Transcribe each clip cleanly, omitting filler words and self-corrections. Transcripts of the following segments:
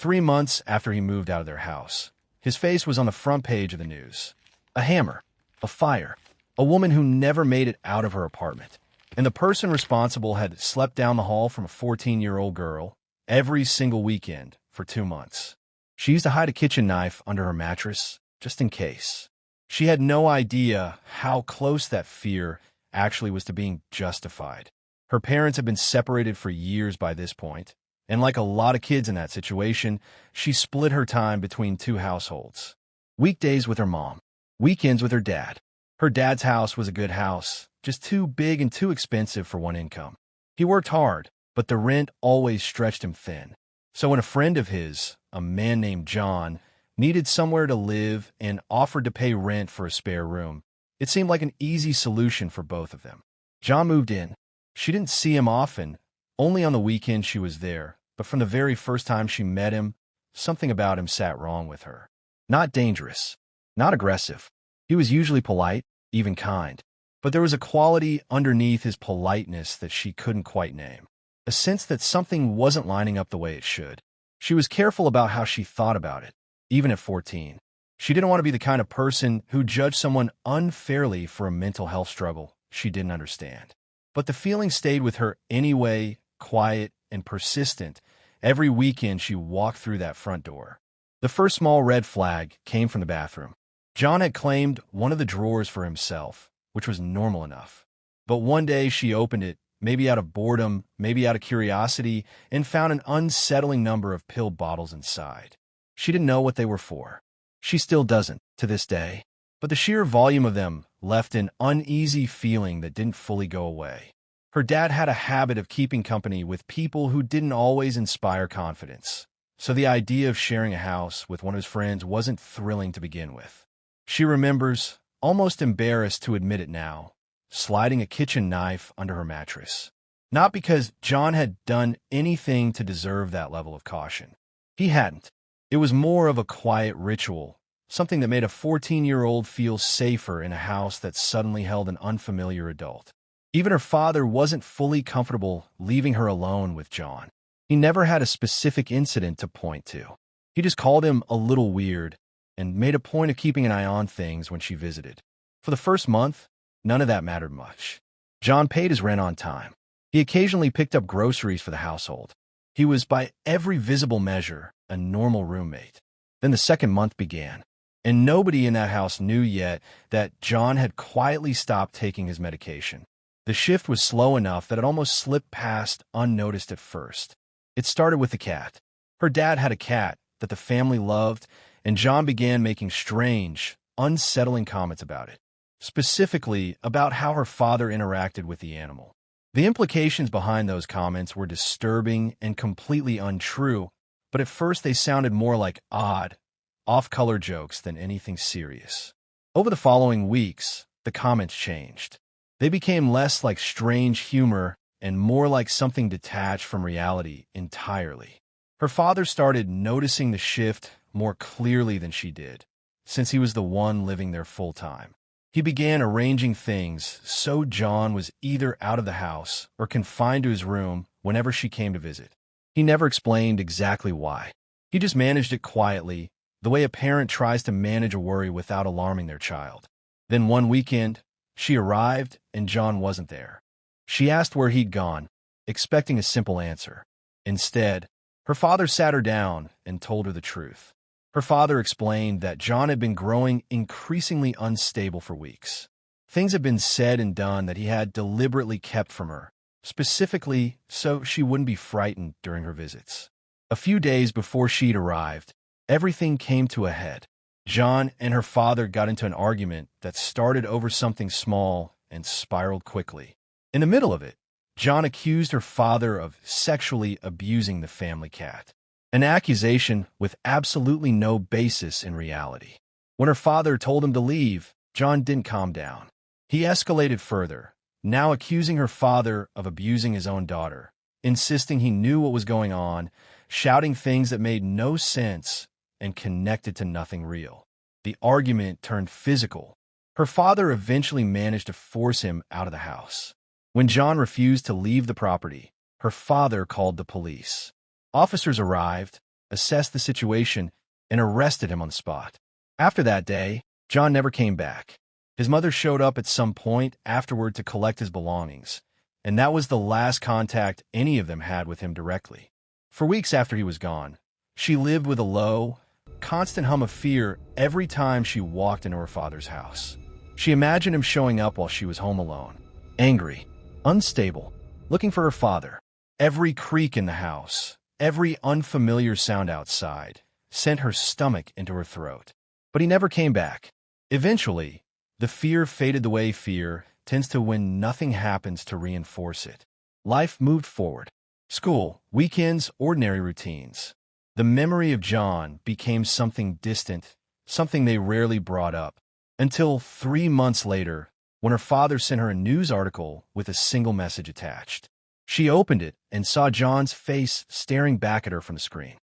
3 months after he moved out of their house, his face was on the front page of the news. A hammer, a fire, a woman who never made it out of her apartment. And the person responsible had slept down the hall from a 14-year-old girl every single weekend for 2 months. She used to hide a kitchen knife under her mattress, just in case. She had no idea how close that fear actually was to being justified. Her parents had been separated for years by this point, and like a lot of kids in that situation, she split her time between two households. Weekdays with her mom, weekends with her dad. Her dad's house was a good house, just too big and too expensive for one income. He worked hard, but the rent always stretched him thin. So when a friend of his, a man named John, needed somewhere to live and offered to pay rent for a spare room, it seemed like an easy solution for both of them. John moved in. She didn't see him often. Only on the weekend she was there, but from the very first time she met him, something about him sat wrong with her. Not dangerous, not aggressive. He was usually polite, even kind. But there was a quality underneath his politeness that she couldn't quite name. A sense that something wasn't lining up the way it should. She was careful about how she thought about it, even at 14. She didn't want to be the kind of person who judged someone unfairly for a mental health struggle she didn't understand. But the feeling stayed with her anyway, quiet and persistent. Every weekend she walked through that front door. The first small red flag came from the bathroom. John had claimed one of the drawers for himself, which was normal enough. But one day she opened it, maybe out of boredom, maybe out of curiosity, and found an unsettling number of pill bottles inside. She didn't know what they were for. She still doesn't, to this day. But the sheer volume of them left an uneasy feeling that didn't fully go away. Her dad had a habit of keeping company with people who didn't always inspire confidence. So the idea of sharing a house with one of his friends wasn't thrilling to begin with. She remembers, almost embarrassed to admit it now, sliding a kitchen knife under her mattress. Not because John had done anything to deserve that level of caution. He hadn't. It was more of a quiet ritual, something that made a 14-year-old feel safer in a house that suddenly held an unfamiliar adult. Even her father wasn't fully comfortable leaving her alone with John. He never had a specific incident to point to. He just called him a little weird and made a point of keeping an eye on things when she visited. For the first month, none of that mattered much. John paid his rent on time. He occasionally picked up groceries for the household. He was, by every visible measure, a normal roommate. Then the second month began, and nobody in that house knew yet that John had quietly stopped taking his medication. The shift was slow enough that it almost slipped past unnoticed at first. It started with the cat. Her dad had a cat that the family loved, and John began making strange, unsettling comments about it, specifically about how her father interacted with the animal. The implications behind those comments were disturbing and completely untrue, but at first they sounded more like odd, off-color jokes than anything serious. Over the following weeks, the comments changed. They became less like strange humor and more like something detached from reality entirely. Her father started noticing the shift more clearly than she did, since he was the one living there full-time. He began arranging things so John was either out of the house or confined to his room whenever she came to visit. He never explained exactly why. He just managed it quietly, the way a parent tries to manage a worry without alarming their child. Then one weekend, she arrived and John wasn't there. She asked where he'd gone, expecting a simple answer. Instead, her father sat her down and told her the truth. Her father explained that John had been growing increasingly unstable for weeks. Things had been said and done that he had deliberately kept from her, specifically so she wouldn't be frightened during her visits. A few days before she'd arrived, everything came to a head. John and her father got into an argument that started over something small and spiraled quickly. In the middle of it, John accused her father of sexually abusing the family cat, an accusation with absolutely no basis in reality. When her father told him to leave, John didn't calm down. He escalated further, now accusing her father of abusing his own daughter, insisting he knew what was going on, shouting things that made no sense and connected to nothing real. The argument turned physical. Her father eventually managed to force him out of the house. When John refused to leave the property, her father called the police. Officers arrived, assessed the situation, and arrested him on the spot. After that day, John never came back. His mother showed up at some point afterward to collect his belongings, and that was the last contact any of them had with him directly. For weeks after he was gone, she lived with a low, constant hum of fear every time she walked into her father's house. She imagined him showing up while she was home alone, angry, unstable, looking for her father. Every creak in the house, every unfamiliar sound outside, sent her stomach into her throat. But he never came back. Eventually, the fear faded the way fear tends to when nothing happens to reinforce it. Life moved forward. School, weekends, ordinary routines. The memory of John became something distant, something they rarely brought up, until 3 months later, when her father sent her a news article with a single message attached. She opened it and saw John's face staring back at her from the screen.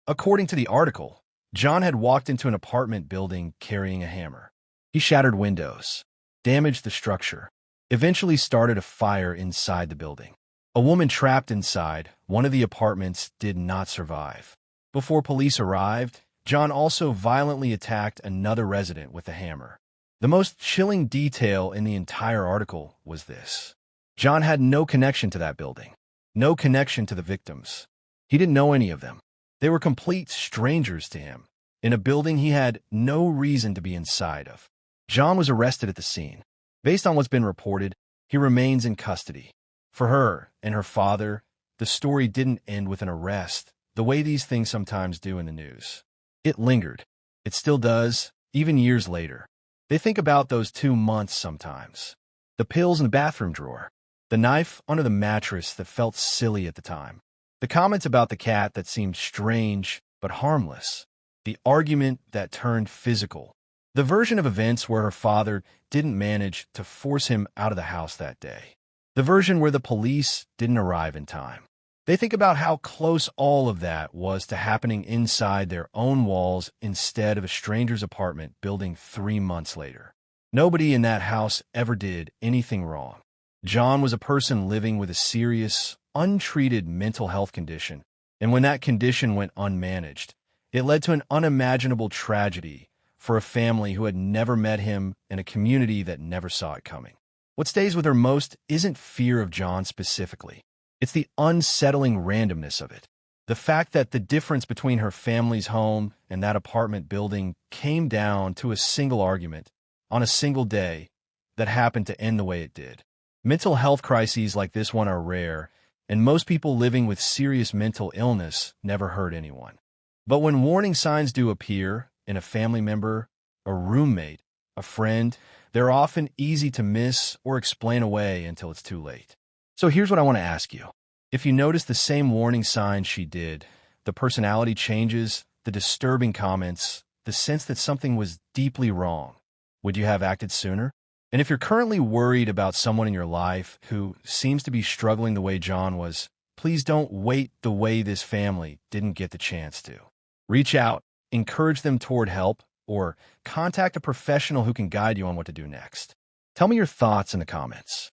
According to the article, John had walked into an apartment building carrying a hammer. He shattered windows, damaged the structure, eventually started a fire inside the building. A woman trapped inside one of the apartments did not survive. Before police arrived, John also violently attacked another resident with a hammer. The most chilling detail in the entire article was this. John had no connection to that building, no connection to the victims. He didn't know any of them. They were complete strangers to him, in a building he had no reason to be inside of. John was arrested at the scene. Based on what's been reported, he remains in custody. For her and her father, the story didn't end with an arrest, the way these things sometimes do in the news. It lingered. It still does, even years later. They think about those 2 months sometimes. The pills in the bathroom drawer. The knife under the mattress that felt silly at the time. The comments about the cat that seemed strange but harmless. The argument that turned physical. The version of events where her father didn't manage to force him out of the house that day. The version where the police didn't arrive in time. They think about how close all of that was to happening inside their own walls instead of a stranger's apartment building 3 months later. Nobody in that house ever did anything wrong. John was a person living with a serious, untreated mental health condition, and when that condition went unmanaged, it led to an unimaginable tragedy for a family who had never met him and a community that never saw it coming. What stays with her most isn't fear of John specifically. It's the unsettling randomness of it. The fact that the difference between her family's home and that apartment building came down to a single argument on a single day that happened to end the way it did. Mental health crises like this one are rare, and most people living with serious mental illness never hurt anyone. But when warning signs do appear in a family member, a roommate, a friend, they're often easy to miss or explain away until it's too late. So here's what I want to ask you. If you notice the same warning signs she did, the personality changes, the disturbing comments, the sense that something was deeply wrong, would you have acted sooner? And if you're currently worried about someone in your life who seems to be struggling the way John was, please don't wait the way this family didn't get the chance to. Reach out, encourage them toward help, or contact a professional who can guide you on what to do next. Tell me your thoughts in the comments.